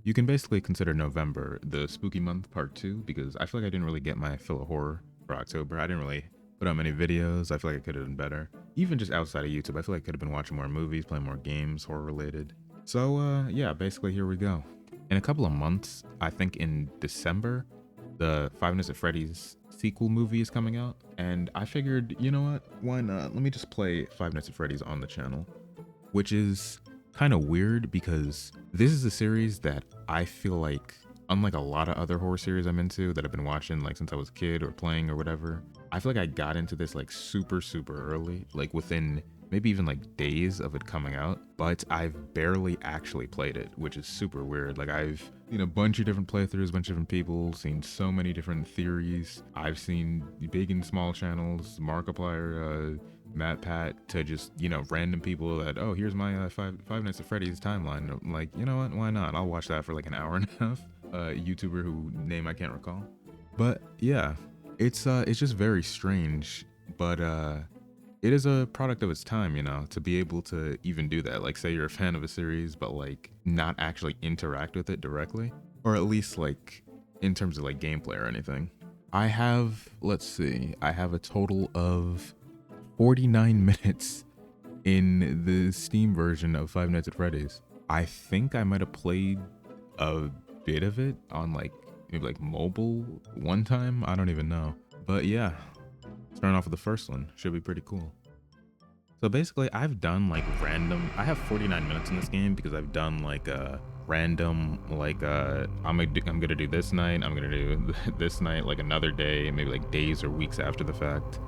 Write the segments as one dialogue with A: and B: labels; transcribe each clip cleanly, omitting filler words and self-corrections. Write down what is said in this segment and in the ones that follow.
A: You can basically consider November the spooky month part 2 because I feel like I didn't really get my fill of horror for October. I didn't really put out many videos. I feel like I could have done better. Even just outside of YouTube, I feel like I could have been watching more movies, playing more games, horror related. So, yeah, basically here we go. In a couple of months, I think in December, the Five Nights at Freddy's sequel movie is coming out. And I figured, you know what? Why not? Let me just play Five Nights at Freddy's on the channel, which is kind of weird because this is a series that I feel like, unlike a lot of other horror series I'm into that I've been watching like since I was a kid or playing or whatever, I feel like I got into this like super early, like within maybe even like days of it coming out, but I've barely actually played it, which is super weird. Like I've seen a bunch of different playthroughs, a bunch of different people, seen so many different theories. I've seen big and small channels, Markiplier, Matt Pat, to just, you know, random people that, oh, here's my Five Nights at Freddy's timeline. I'm like, you know what, why not? I'll watch that for like an hour and a half. YouTuber who name I can't recall. But yeah, it's just very strange, but it is a product of its time, you know, to be able to even do that. Like, say you're a fan of a series, but like not actually interact with it directly, or at least like in terms of like gameplay or anything. I have, let's see, I have a total of 49 minutes in the Steam version of Five Nights at Freddy's. I think I might have played a bit of it on like maybe like mobile one time. I don't even know. But yeah, starting off with the first one should be pretty cool. So basically, I've done like random. I have 49 minutes in this game because I've done like a random like I'm gonna do this night. I'm gonna do this night like another day, maybe like days or weeks after the fact.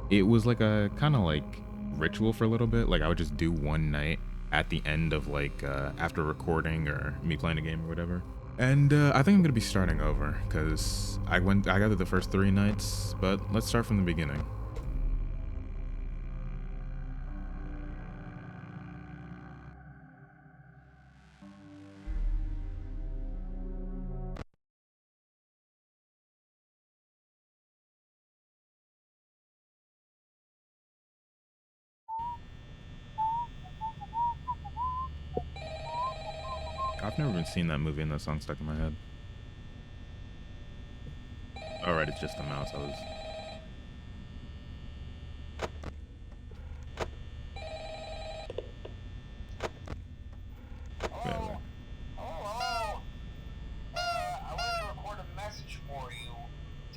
A: It was like a kind of like ritual for a little bit. Like I would just do one night at the end of like after recording or me playing a game or whatever. And I think I'm gonna be starting over because I got through the first 3 nights, but let's start from the beginning. I've never even seen that movie and that song stuck in my head. All right, it's just the mouse. I was. Yeah,
B: Hello? Hello? I wanted to record a message for you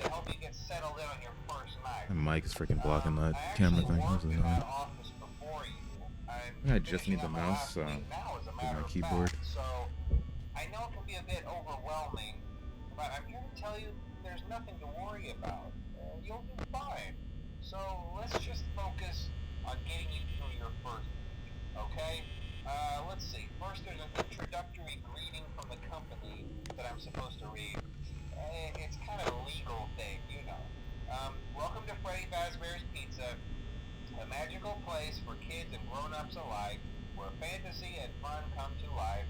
B: to help you get settled in on your first night.
A: my mic is freaking blocking that
B: I
A: camera
B: actually
A: thing. That's
B: worked in
A: annoying.
B: that office before you. I'm
A: I think I just
B: finishing
A: need the
B: up my
A: mouse
B: last week now, as a
A: with
B: matter
A: my
B: of
A: keyboard.
B: fact. So, I know it can be a bit overwhelming, but I'm here to tell you there's nothing to worry about. You'll do fine. So, let's just focus on getting you through your first week, okay? Let's see. First, there's an introductory greeting from the company that I'm supposed to read. It's kind of a legal thing, you know. Welcome to Freddy Fazbear's Pizza, a magical place for kids and grown-ups alike, where fantasy and fun come to life.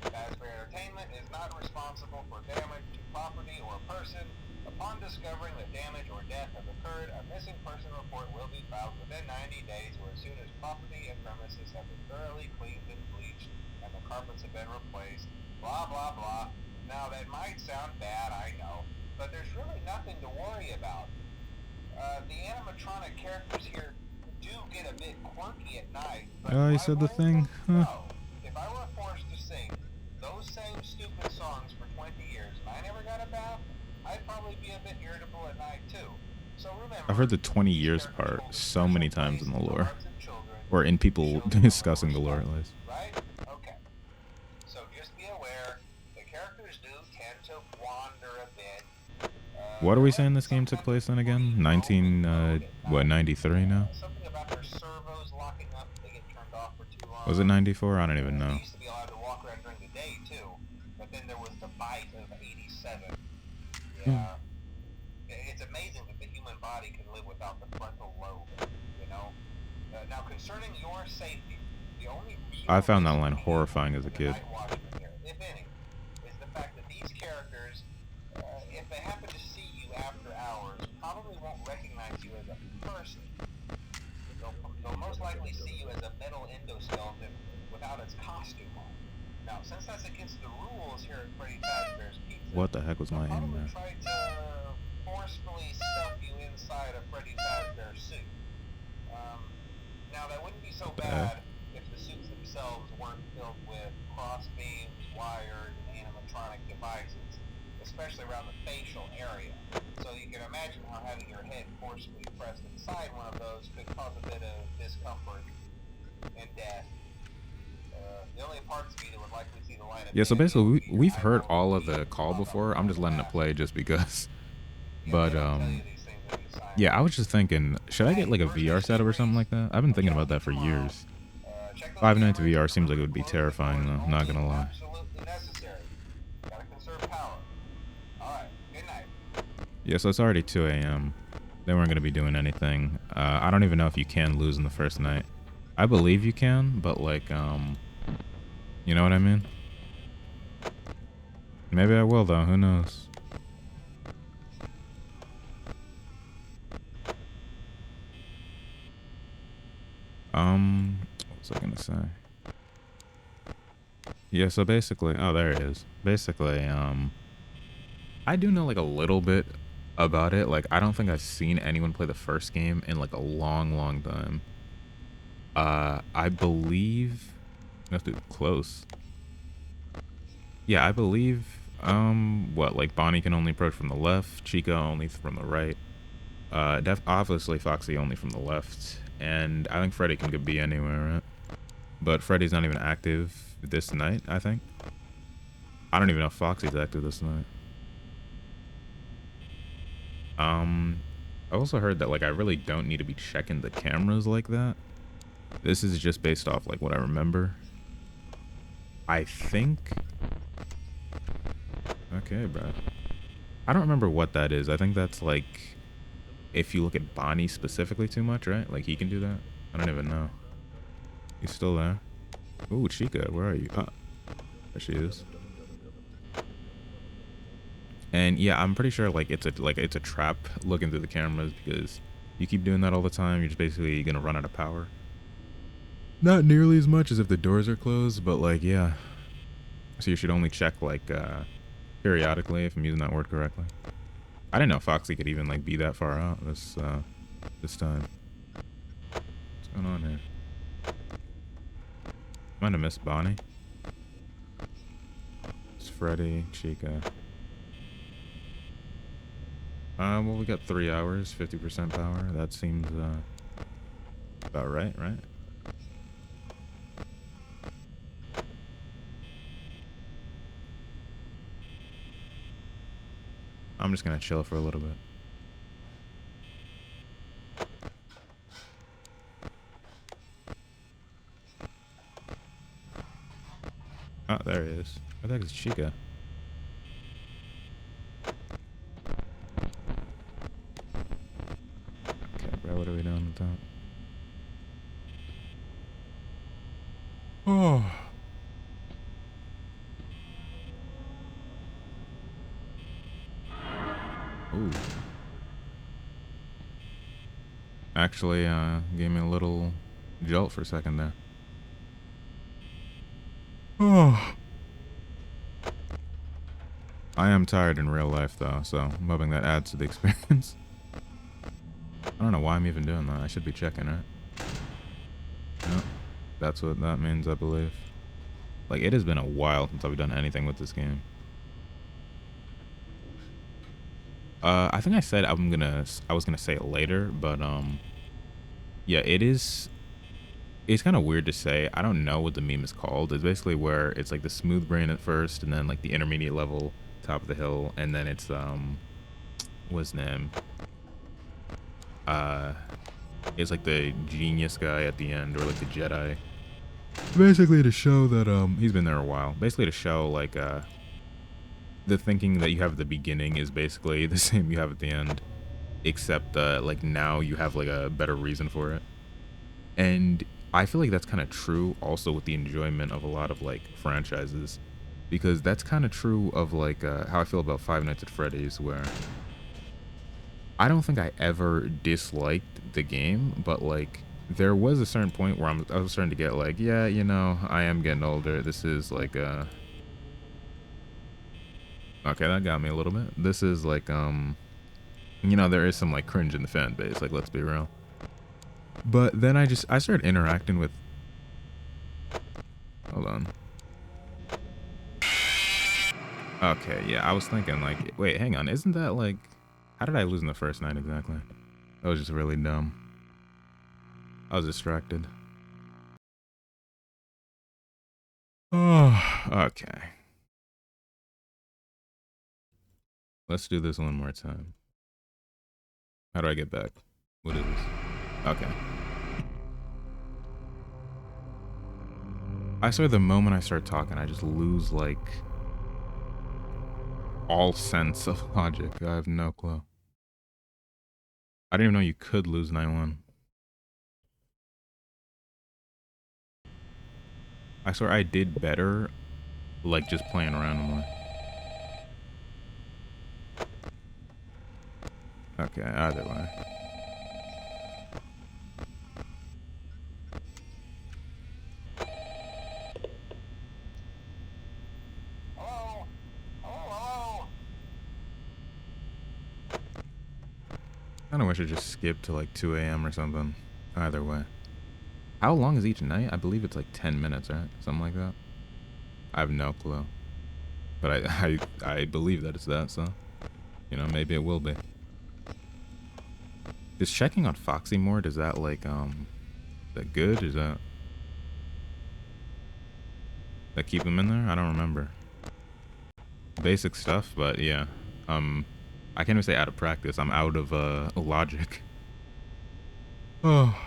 B: Fazbear Entertainment is not responsible for damage to property or person. Upon discovering that damage or death have occurred, a missing person report will be filed within 90 days or as soon as property and premises have been thoroughly cleaned and bleached and the carpets have been replaced. Blah, blah, blah. Now, that might sound bad, I know, but there's really nothing to worry about. The animatronic characters here do get a bit quirky at night, but
A: Oh,
B: do
A: you
B: I
A: said the
B: mind them?
A: thing? Huh.
B: No. If I were forced to sing those same stupid songs for 20 years and I never got a bath, I'd probably be a bit irritable at night too. So
A: I've
B: remember,
A: heard the 20
B: these
A: years
B: characters
A: part
B: hold a
A: so
B: special
A: many times
B: place
A: in the
B: in the
A: lore,
B: hearts of children
A: or in
B: and
A: people
B: children are
A: discussing the
B: most
A: lore at
B: loved,
A: least.
B: right? Okay. So just be aware, the characters do tend to wander a bit.
A: What are
B: There
A: we
B: might
A: saying
B: be
A: this
B: some
A: game took
B: kind of
A: place in
B: free
A: again?
B: roaming
A: 19,
B: mode at
A: what,
B: night.
A: 93 now?
B: Something about their servos locking up if they get turned off for too
A: Was it
B: long.
A: 94? I don't even
B: They
A: know.
B: used to be allowed to walk around during the day too, but then there was the bite of '87. Yeah, it's amazing that the human body can live without the frontal lobe. You know. Now concerning your safety, the only
A: I
B: real
A: found that
B: risk
A: line
B: to you
A: horrifying as a
B: and the
A: kid.
B: night watchman here, if any, is the fact that these characters, if they happen to see you after hours, probably won't recognize you as a person. They'll most likely see you as a metal endoskeleton without its costume on. Now, since that's against the rules here
A: What the heck was my aim
B: probably
A: there?
B: try to forcefully stuff you inside a Freddy Fazbear suit. Um, Now, that wouldn't be so
A: The heck?
B: bad if the suits themselves weren't filled with crossbeams, wired, and animatronic devices, especially around the facial area. So you can imagine how having your head forcefully pressed inside one of those could cause a bit of discomfort and death. The only parts of you that would likely see the light of
A: Yeah, so
B: day
A: basically
B: would be your
A: we've heard
B: eyeball
A: all of
B: being
A: the call
B: above a
A: before. I'm just
B: vertical
A: letting it play
B: axis.
A: just because.
B: Yeah, they
A: But
B: don't tell you these things in the
A: yeah, I
B: assignments.
A: was just thinking, should I get
B: Hey,
A: like a
B: first
A: VR
B: aid
A: setup or something
B: debris.
A: like that? I've been
B: I'll
A: thinking
B: chat
A: about
B: with you
A: that for
B: tomorrow.
A: years.
B: Check those
A: Five Nights at
B: cameras
A: VR
B: and
A: seems like it
B: remember
A: would
B: to
A: be
B: close the
A: terrifying
B: doors
A: though, not
B: only
A: gonna
B: if
A: lie.
B: absolutely necessary. Gotta conserve power. Alright, good night.
A: Yeah, so it's already 2 a.m. They weren't gonna be doing anything. I don't even know if you can lose in the first night. I believe you can, but like, you know what I mean? Maybe I will though, who knows? What was I gonna say? Yeah, so basically, oh, there it is. Basically, I do know like a little bit about it. Like, I don't think I've seen anyone play the first game in like a long, long time. I believe that's close. Yeah, I believe, what, like Bonnie can only approach from the left, Chica only from the right. Obviously Foxy only from the left, and I think Freddy can be anywhere, right? But Freddy's not even active this night, I think. I don't even know if Foxy's active this night. I also heard that like I really don't need to be checking the cameras like that. This is just based off like what I remember. I think. Okay, bro. I don't remember what that is. I think that's like if you look at Bonnie specifically too much, right? Like he can do that. I don't even know. He's still there. Ooh, Chica, where are you? There she is. And yeah, I'm pretty sure like it's a trap looking through the cameras because you keep doing that all the time. You're just basically gonna run out of power. Not nearly as much as if the doors are closed, but like yeah. So you should only check like periodically if I'm using that word correctly. I didn't know Foxy could even like be that far out this time. What's going on here? Might have missed Bonnie. It's Freddy, Chica. Well, we got 3 hours, 50% power. That seems about right, right? I'm just gonna chill for a little bit. Oh, there he is. I think it's Chica. Okay, bro, what are we doing with that? Oh. Ooh. Actually, gave me a little jolt for a second there. Oh. I am tired in real life, though, so I'm hoping that adds to the experience. I don't know why I'm even doing that. I should be checking, right? Yep. That's what that means, I believe. Like, it has been a while since I've done anything with this game. I think I said I was gonna say it later, but, yeah, it's kind of weird to say. I don't know what the meme is called. It's basically where it's like the smooth brain at first, and then like the intermediate level, top of the hill, and then it's what's his name? It's like the genius guy at the end, or like the Jedi. Basically to show that he's been there a while. Basically to show like the thinking that you have at the beginning is basically the same you have at the end, except like now you have like a better reason for it. And I feel like that's kind of true also with the enjoyment of a lot of like franchises, because that's kind of true of like how I feel about Five Nights at Freddy's, where I don't think I ever disliked the game, but like there was a certain point where I was starting to get like, yeah, you know, I am getting older. This is like Okay, that got me a little bit. This is like, there is some like cringe in the fan base, like let's be real. But then I started interacting with, hold on. Okay, yeah, I was thinking like, wait, hang on, isn't that like, how did I lose in the first night exactly? That was just really dumb. I was distracted. Oh, okay. Let's do this one more time. How do I get back? What is this? Okay. I swear the moment I start talking, I just lose like all sense of logic. I have no clue. I didn't even know you could lose night one. I swear I did better, like just playing randomly. Okay, either way.
B: Hello? Hello?
A: Kinda wish I just skipped to like 2 a.m. or something. Either way. How long is each night? I believe it's like 10 minutes, right? Something like that. I have no clue. But I believe that it's that, so maybe it will be. Is checking on Foxy more, does that like is that good? Is that keep him in there? I don't remember. Basic stuff, but yeah. I can't even say out of practice. I'm out of logic. Oh.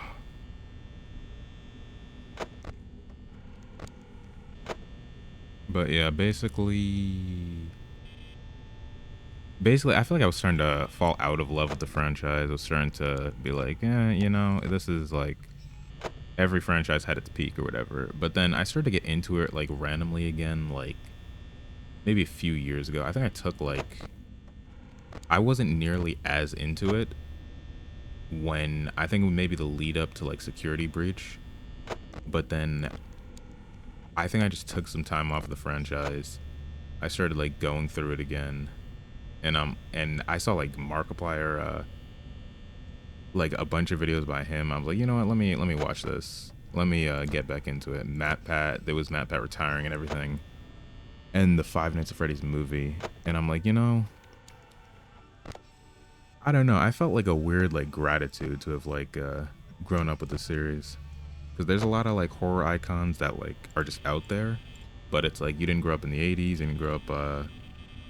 A: But yeah, basically I feel like I was starting to fall out of love with the franchise. I was starting to be like, this is like every franchise had its peak or whatever. But then I started to get into it like randomly again, like maybe a few years ago. I think I took like, I wasn't nearly as into it when I think maybe the lead up to like Security Breach. But then I think I just took some time off of the franchise. I started like going through it again. And I saw like Markiplier like a bunch of videos by him. I was like, you know what, let me watch this. Let me get back into it. There was Matt Pat retiring and everything. And the Five Nights at Freddy's movie. And I'm like, I don't know. I felt like a weird like gratitude to have like grown up with the series. Because there's a lot of like horror icons that like are just out there. But it's like you didn't grow up in the 80s and you grew up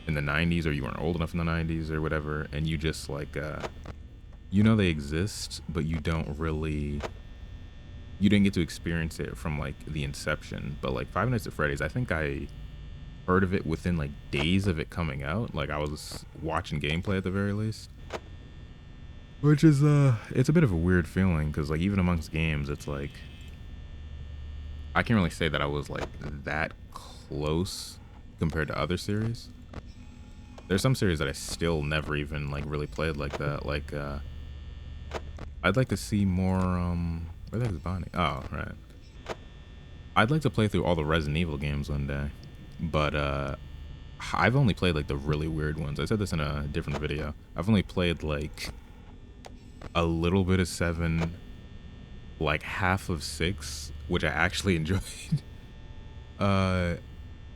A: in the 90s, or you weren't old enough in the 90s or whatever. And you just like, they exist, but you didn't get to experience it from like the inception. But like Five Nights at Freddy's, I think I heard of it within like days of it coming out. Like I was watching gameplay at the very least. Which is it's a bit of a weird feeling because like even amongst games, it's like I can't really say that I was like that close compared to other series. There's some series that I still never even like really played like that. Like I'd like to see more where the heck is Bonnie? Oh, right. I'd like to play through all the Resident Evil games one day. But I've only played like the really weird ones. I said this in a different video. I've only played like a little bit of 7, like half of 6, which I actually enjoyed. And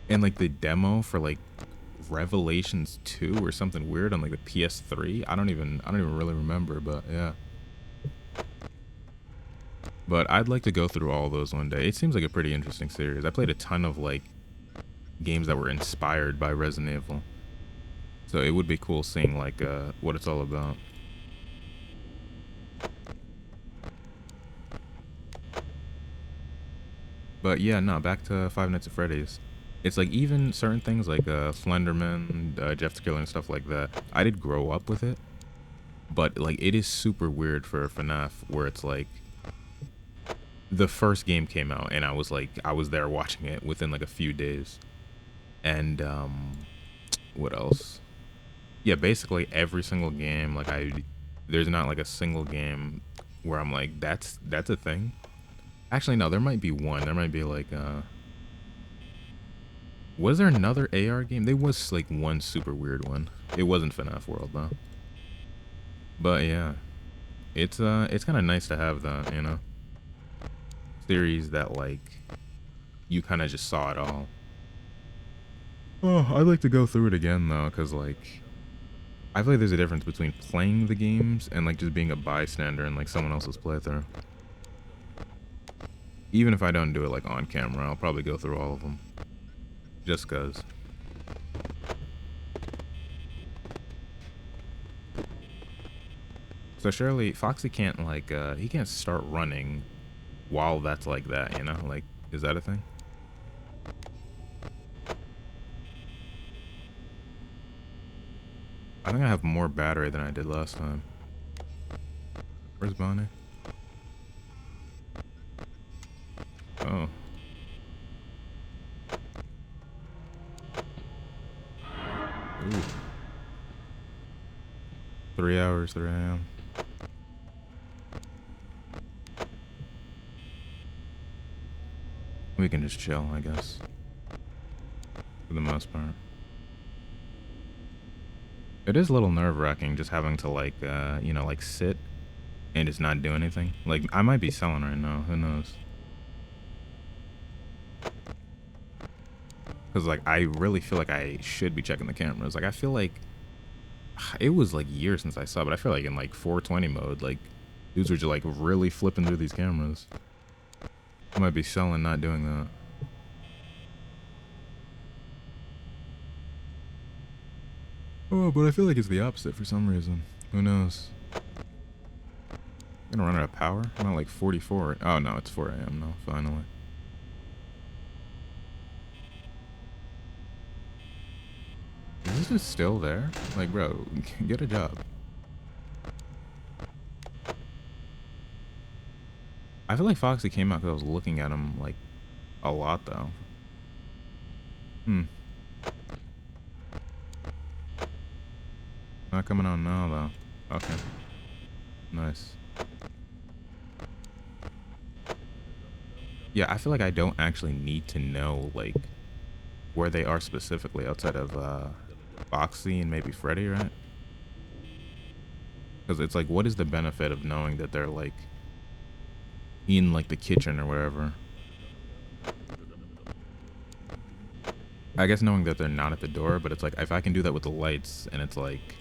A: like the demo for like Revelations 2 or something weird on like the PS3. I don't even really remember, but yeah. But I'd like to go through all those one day. It seems like a pretty interesting series. I played a ton of like games that were inspired by Resident Evil. So it would be cool seeing like what it's all about. But yeah, no, back to Five Nights at Freddy's. It's like even certain things like Slenderman, Jeff the Killer and stuff like that. I did grow up with it, but like it is super weird for FNAF where it's like the first game came out and I was there watching it within like a few days. And what else? Yeah, basically every single game, like there's not like a single game where I'm like that's a thing. Actually no, there might be one. There might be like Was there another AR game? There was like one super weird one. It wasn't FNAF World though. But yeah, it's kind of nice to have that, you know, series that like you kind of just saw it all. Oh, I'd like to go through it again though, cause like I feel like there's a difference between playing the games and like just being a bystander in like someone else's playthrough. Even if I don't do it like on camera, I'll probably go through all of them. Just cause. So surely Foxy can't like he can't start running while that's like that, you know? Like, is that a thing? I think I have more battery than I did last time. Where's Bonnie? Oh. Ooh. 3 hours, 3 a.m. We can just chill, I guess. For the most part. It is a little nerve-wracking just having to like, you know, like sit and just not do anything. Like, I might be selling right now, who knows? Because like, I really feel like I should be checking the cameras. Like, I feel like it was like years since I saw it, but I feel like in like 420 mode, like dudes are just like really flipping through these cameras. I might be selling not doing that. Oh, but I feel like it's the opposite for some reason. Who knows? I'm gonna run out of power? I'm at like 44. Oh no, it's 4 a.m. now, finally. Is this just still there? Like, bro, get a job. I feel like Foxy came out because I was looking at him, like, a lot, though. Hmm. Not coming on now, though. Okay. Nice. Yeah, I feel like I don't actually need to know, like, where they are specifically outside of, Foxy and maybe Freddy, right? Because it's like, what is the benefit of knowing that they're, like, in, like, the kitchen or wherever? I guess knowing that they're not at the door, but it's like, if I can do that with the lights, and it's like,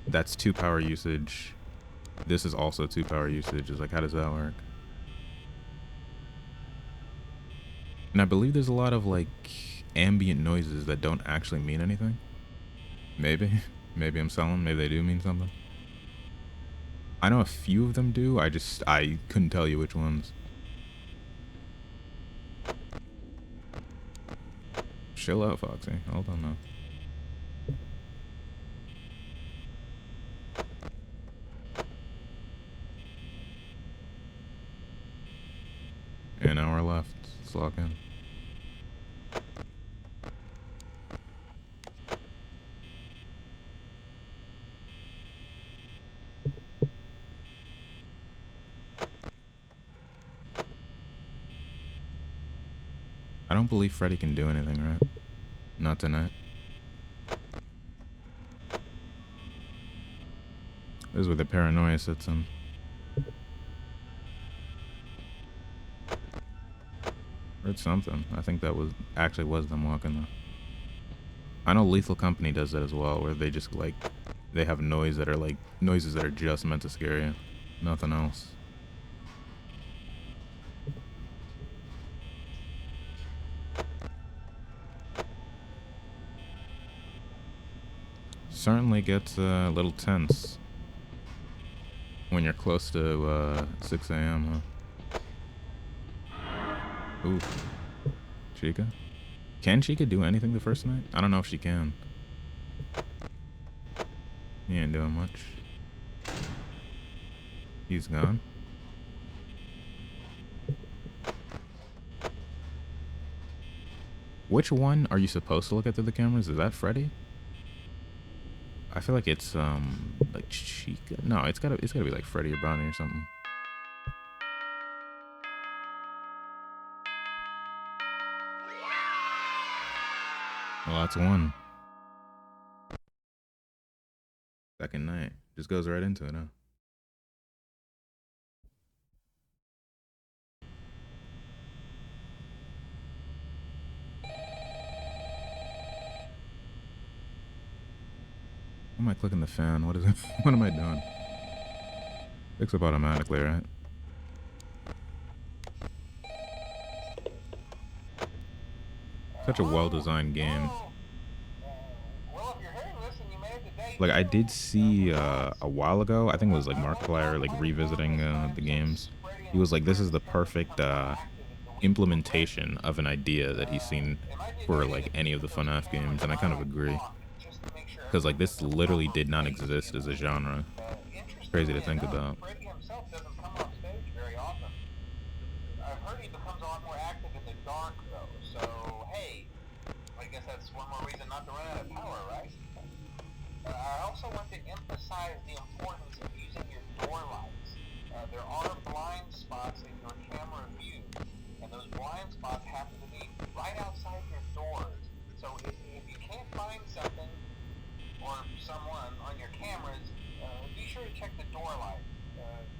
A: that's 2 power usage. This is also 2 power usage. It's like, how does that work? And I believe there's a lot of, like, ambient noises that don't actually mean anything. Maybe. Maybe I'm selling. Maybe they do mean something. I know a few of them do. I couldn't tell you which ones. Chill out, Foxy. Hold on now. An hour left. Let's lock in. I don't believe Freddy can do anything, right? Not tonight. This is where the paranoia sits in. Heard something. I think that was actually was them walking though. I know Lethal Company does that as well, where they just like they have noise that are like noises that are just meant to scare you, nothing else. Certainly gets a little tense when you're close to 6 a.m. Huh? Ooh, Chica. Can Chica do anything the first night? I don't know if she can. He ain't doing much. He's gone. Which one are you supposed to look at through the cameras? Is that Freddy? I feel like it's like Chica. No, it's gotta be like Freddy or Bonnie or something. Well, that's one. Second night. Just goes right into it, huh? Why am I clicking the fan? What is it? What am I doing? Picks up automatically, right? Such a well-designed game.
B: Well, if you're hearing this and you made it today,
A: Like, I did see a while ago, I think it was like Markiplier, like revisiting the games. He was like, this is the perfect implementation of an idea that he's seen for like any of the FNAF games, and I kind of agree. Because like this literally did not exist as a genre. Crazy to
B: interestingly
A: think
B: enough,
A: about.
B: Freddy himself doesn't come on stage very often. I've heard he becomes a lot more active in the dark, though. So, hey, I guess that's one more reason not to run out of power, right? I also want to emphasize the importance of using your door lights. There are blind spots in your camera view, and those blind spots happen to be right outside your doors. So if you can't find something or someone on your cameras, be sure to check the door light.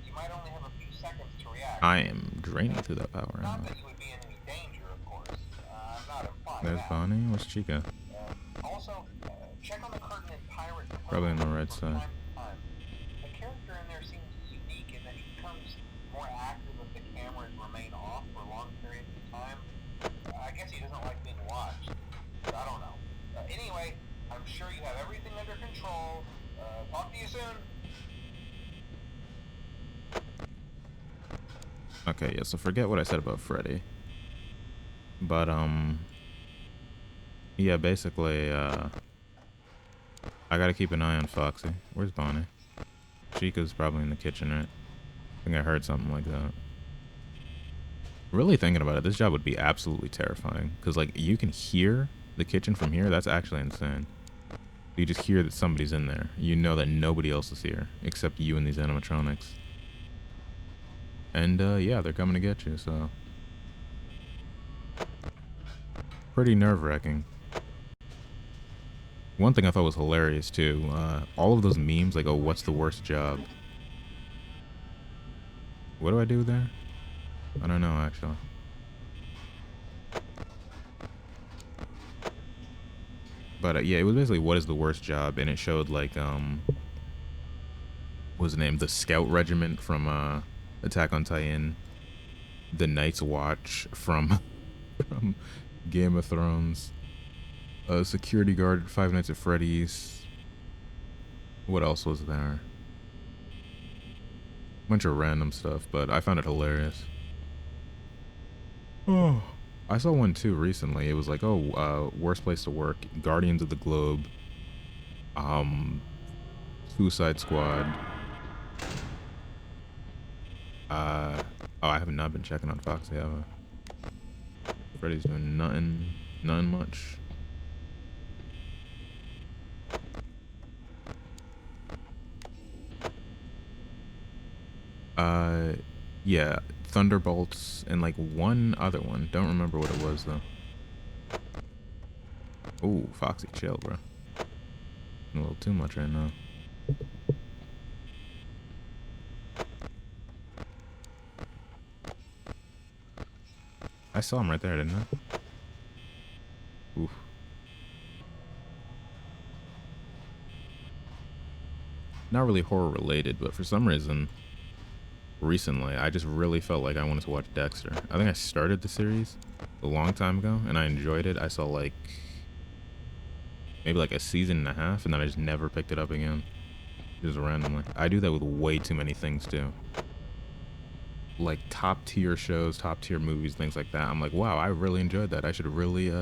B: You might only have a few seconds to react.
A: I am draining through that power.
B: Not that you would be in any danger, of course. I'm not implying
A: There's
B: that.
A: Bonnie. Where's Chica?
B: Also, check on the curtain in Pirate Cove
A: Probably on the right
B: from
A: side.
B: time to time. The character in there seems unique in that he becomes more active if the cameras remain off for long periods of time. I guess he doesn't like being watched. I don't know. Anyway, I'm sure you have everything under control. Talk to you soon.
A: Okay, yeah, so forget what I said about Freddy. But, yeah, basically, I gotta keep an eye on Foxy. Where's Bonnie? Chica's probably in the kitchen, right? I think I heard something like that. Really thinking about it, this job would be absolutely terrifying. Because, like, you can hear the kitchen from here. That's actually insane. You just hear that somebody's in there. You know that nobody else is here except you and these animatronics. And, yeah, they're coming to get you, so... Pretty nerve-wracking. One thing I thought was hilarious, too, all of those memes, like, oh, what's the worst job? What do I do there? I don't know, actually. But, yeah, it was basically what is the worst job, and it showed, like, what was the name? The Scout Regiment from, Attack on Titan. The Night's Watch from, from Game of Thrones. Security guard, Five Nights at Freddy's. What else was there? Bunch of random stuff, but I found it hilarious. Oh, I saw one too recently. It was like, oh, worst place to work, Guardians of the Globe, Suicide Squad. Oh, I have not been checking on Foxy, have I? Freddy's doing nothing much. Yeah, Thunderbolts and like one other one. Don't remember what it was though. Oh, Foxy, chill, bro. A little too much right now. I saw him right there, didn't I? Oof. Not really horror related, but for some reason, recently, I just really felt like I wanted to watch Dexter. I think I started the series a long time ago, and I enjoyed it. I saw like maybe like a season and a half, and then I just never picked it up again. Just randomly. I do that with way too many things too. Like top tier shows, top tier movies, things like that. I'm like, wow, I really enjoyed that. I should really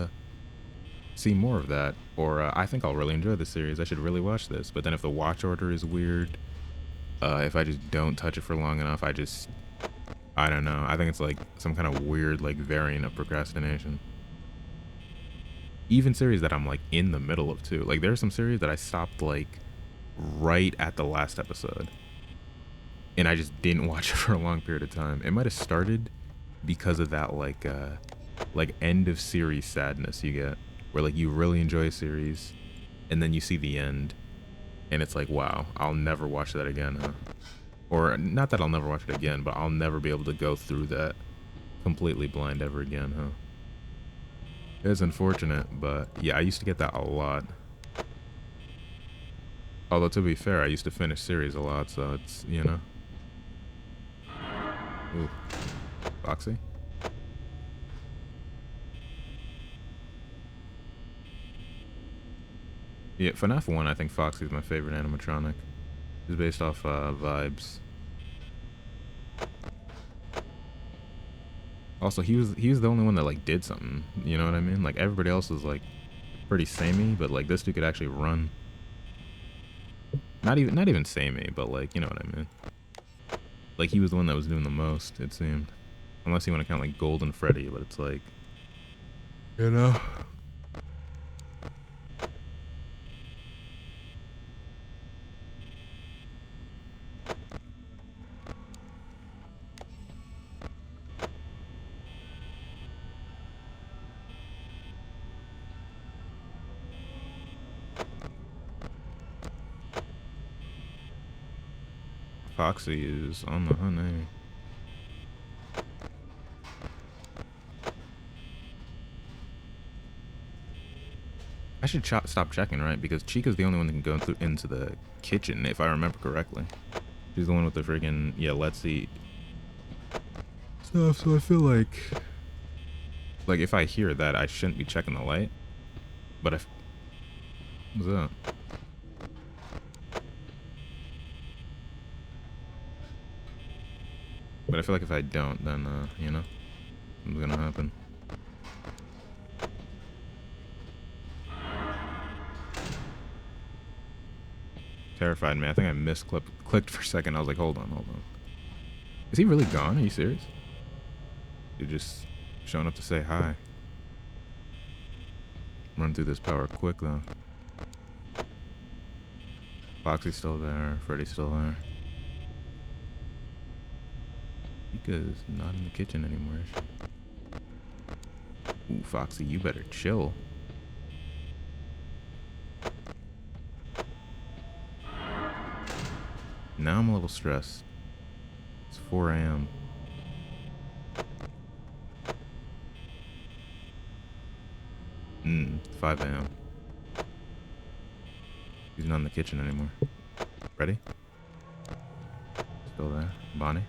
A: see more of that. Or I think I'll really enjoy this series. I should really watch this. But then if the watch order is weird, if I just don't touch it for long enough, I don't know. I think it's like some kind of weird like variant of procrastination. Even series that I'm like in the middle of too. Like there's some series that I stopped like right at the last episode. And I just didn't watch it for a long period of time. It might have started because of that like end of series sadness you get. where like you really enjoy a series, and then you see the end, and it's like, wow, I'll never watch that again, huh? Or not that I'll never watch it again, but I'll never be able to go through that completely blind ever again, huh? It's unfortunate, but yeah, I used to get that a lot. Although to be fair, I used to finish series a lot, so it's, you know. Ooh, Foxy. Yeah, FNAF 1, I think Foxy's my favorite animatronic. It's based off vibes. Also, he was the only one that like did something. You know what I mean? Like everybody else was like pretty samey, but like this dude could actually run. Not even samey, but like you know what I mean. Like he was the one that was doing the most. It seemed, unless you want to count like Golden Freddy, but it's like, you know. Foxy is on the hunt. Eh? I should stop checking, right? Because Chica's the only one that can go into the kitchen, if I remember correctly. She's the one with the friggin' yeah. Let's eat stuff. So I feel like if I hear that, I shouldn't be checking the light. But if what's that? But I feel like if I don't, then you know, something's gonna happen. Terrified me. I think I clicked for a second. I was like, hold on. Is he really gone? Are you serious? You're just showing up to say hi. Run through this power quick though. Foxy's still there. Freddy's still there. Chica's not in the kitchen anymore, is she? Ooh, Foxy, you better chill. Now I'm a little stressed. It's 4 a.m. 5 a.m. He's not in the kitchen anymore. Ready? Still there. Bonnie?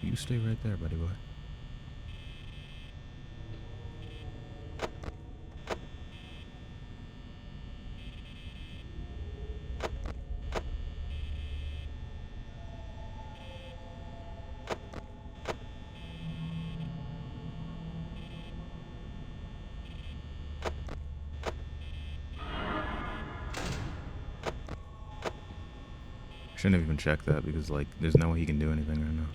A: You stay right there, buddy boy. Shouldn't have even checked that because, like, there's no way he can do anything right now.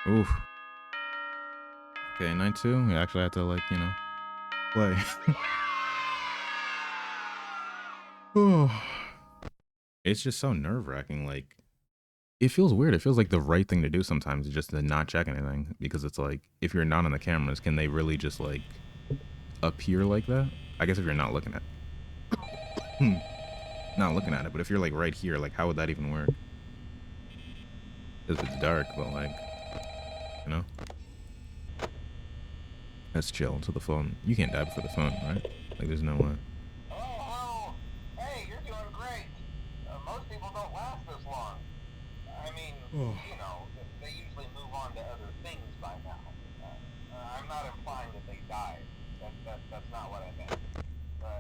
A: Oof. Okay, night 2. We actually have to, like, you know, play. Oh. It's just so nerve-wracking. Like, it feels weird. It feels like the right thing to do sometimes is just to not check anything. Because it's like, if you're not on the cameras, can they really just, like, appear like that? I guess if you're not looking at not looking at it, but if you're, like, right here, like, how would that even work? Because it's dark, but, like, you know? Let's chill until the phone. You can't die before the phone, right? Like, there's no way.
B: Hello, hello. Hey, you're doing great. Most people don't last this long. I mean, you know, they usually move on to other things by now. I'm not implying that they died. That's not what I meant.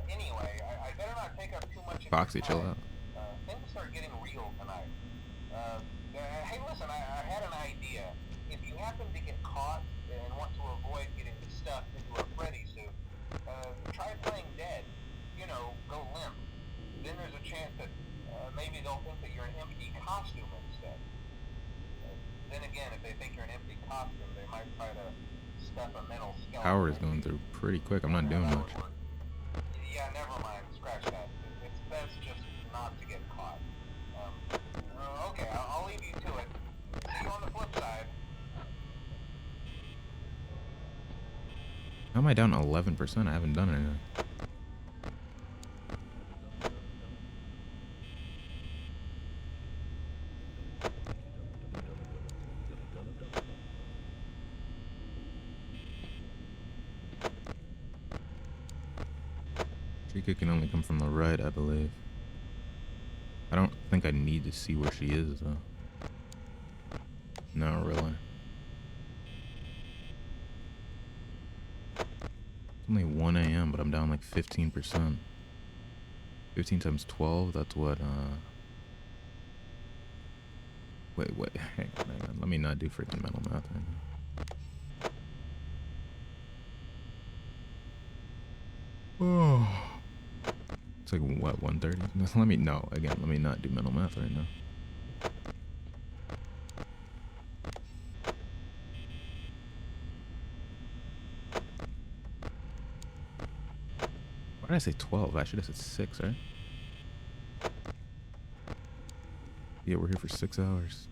B: Anyway, I better not take up too much of
A: Foxy,
B: your
A: chill
B: time.
A: out.
B: Things start getting real tonight. Hey, listen, I had an idea. If you happen to get caught and want to avoid getting stuffed into a Freddy suit, try playing dead. You know, go limp. Then there's a chance that maybe they'll think that you're an empty costume instead. Then again, if they think you're an empty costume, they might try to stuff a mental skeleton.
A: Power is going through pretty quick. I'm not doing much.
B: Yeah, never mind. Scratch that. It's best just not to get caught. Okay, I'll leave you to it. See you on the flip side.
A: How am I down 11%? I haven't done anything. Chica can only come from the right, I believe. I don't think I need to see where she is, though. No, really. It's only 1 a.m., but I'm down like 15%. 15 times 12, that's what, Wait, hang on. Let me not do freaking mental math right now. Oh. It's like, what, 1:30? Let me not do mental math right now. Why did I say 12? I should have said 6, right? Yeah, we're here for 6 hours.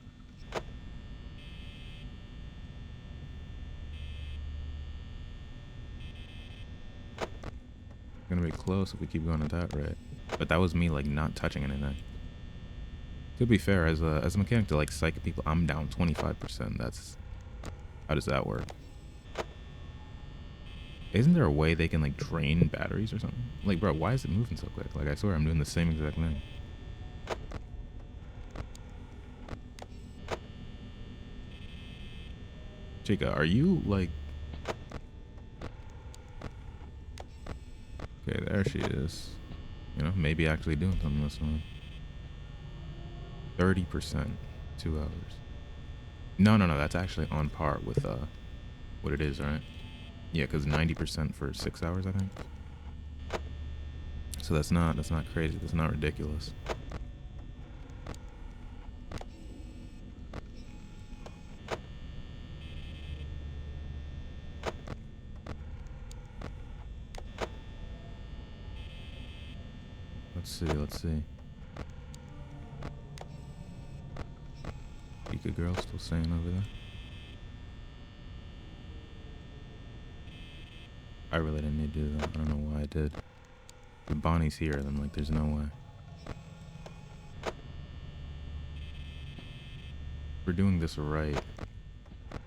A: Gonna be close if we keep going at that rate. But that was me, like, not touching anything. To be fair, as a mechanic to, like, psych people, I'm down 25%. That's... How does that work? Isn't there a way they can, like, drain batteries or something? Like, bro, why is it moving so quick? Like, I swear I'm doing the same exact thing. Chica, are you, like... Okay, there she is. You know, maybe actually doing something this one. 30%, 2 hours. No, that's actually on par with, what it is, right? Yeah, because 90% for 6 hours, I think. So that's not crazy. That's not ridiculous. Let's see. Pika girl still staying over there. I really didn't need to do that. I don't know why I did. If Bonnie's here, then, like, there's no way. If we're doing this right, I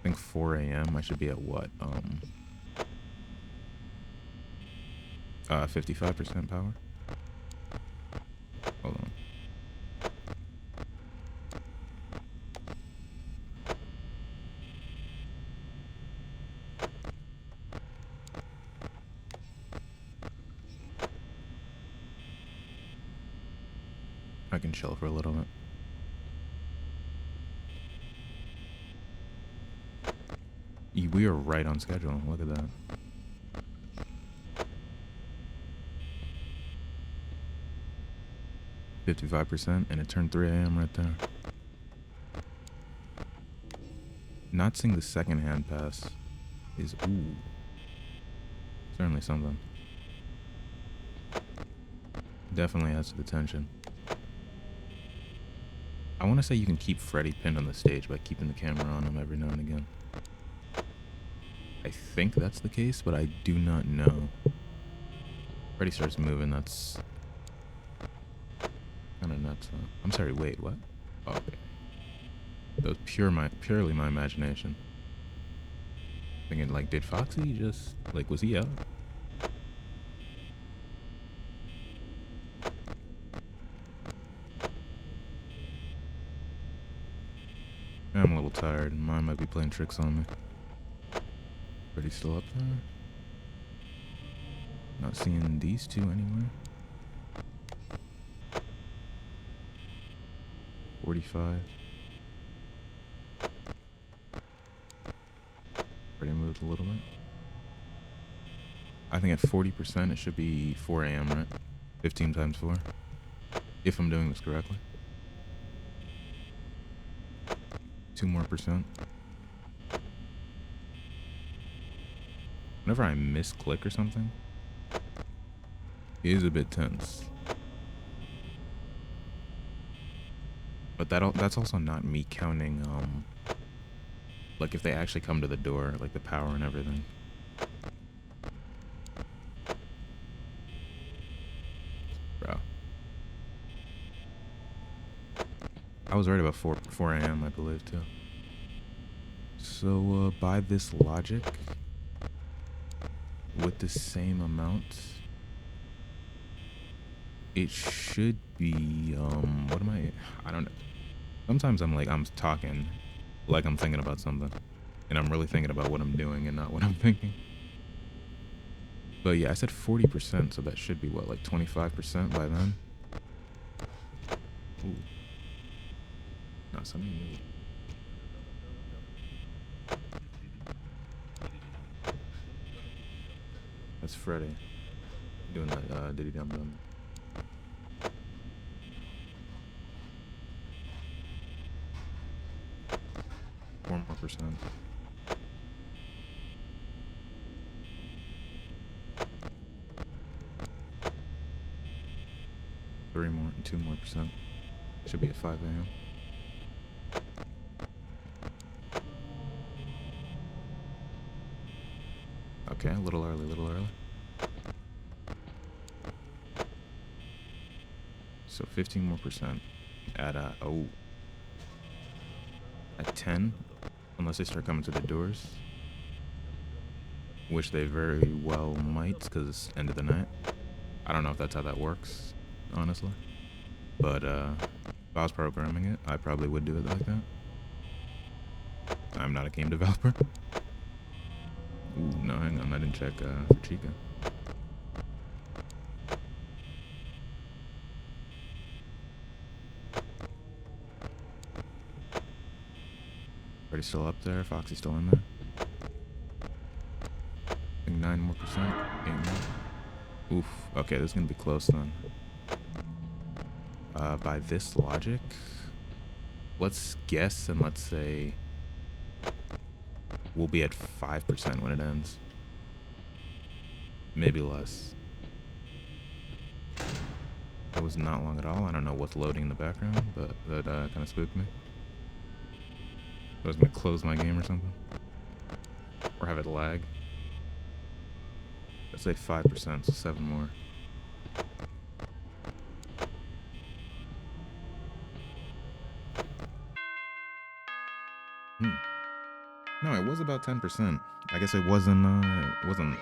A: think 4 a.m. I should be at what? 55% power? Hold on. I can chill for a little bit. We are right on schedule. Look at that. %, and it turned 3 a.m. right there. Not seeing the second hand pass is, ooh, certainly something. Definitely adds to the tension. I want to say you can keep Freddy pinned on the stage by keeping the camera on him every now and again. I think that's the case, but I do not know. Freddy starts moving, that's kind of nuts, huh? I'm sorry, wait, what? Oh, okay. That was purely my imagination. Thinking, like, did Foxy just, like, was he out? I'm a little tired, and mine might be playing tricks on me. Freddy's still up there? Not seeing these two anywhere. 45. Already moved a little bit. I think at 40% it should be 4 a.m., right? 15 times 4. If I'm doing this correctly. 2 more percent. Whenever I misclick or something, it is a bit tense. But that's also not me counting, like if they actually come to the door, like the power and everything. Bro. I was right about 4 a.m., I believe, too. So, by this logic, with the same amount, it should be, what am I don't know. Sometimes I'm talking like I'm thinking about something, and I'm really thinking about what I'm doing and not what I'm thinking. But yeah, I said 40%, so that should be what, like 25% by then? Ooh. No, something new. That's Freddy doing that diddy dum dum. Four more percent. Three more, 2 more percent. Should be at 5 a.m. Okay, a little early, a little early. So 15 more percent at at 10, unless they start coming to the doors, which they very well might, because it's end of the night. I don't know if that's how that works, honestly. But if I was programming it, I probably would do it like that. I'm not a game developer. Ooh, no, hang on, I didn't check for Chica. Freddy's still up there, Foxy's still in there. I think 9 more percent, 8 more. Oof, okay, this is gonna be close then. By this logic, let's guess and let's say we'll be at 5% when it ends. Maybe less. That was not long at all. I don't know what's loading in the background, but that kind of spooked me. I was gonna close my game or something, or have it lag. Let's say 5%, so 7 more. No, it was about 10%. I guess it wasn't. Didn't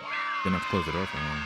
A: have to close the door for long.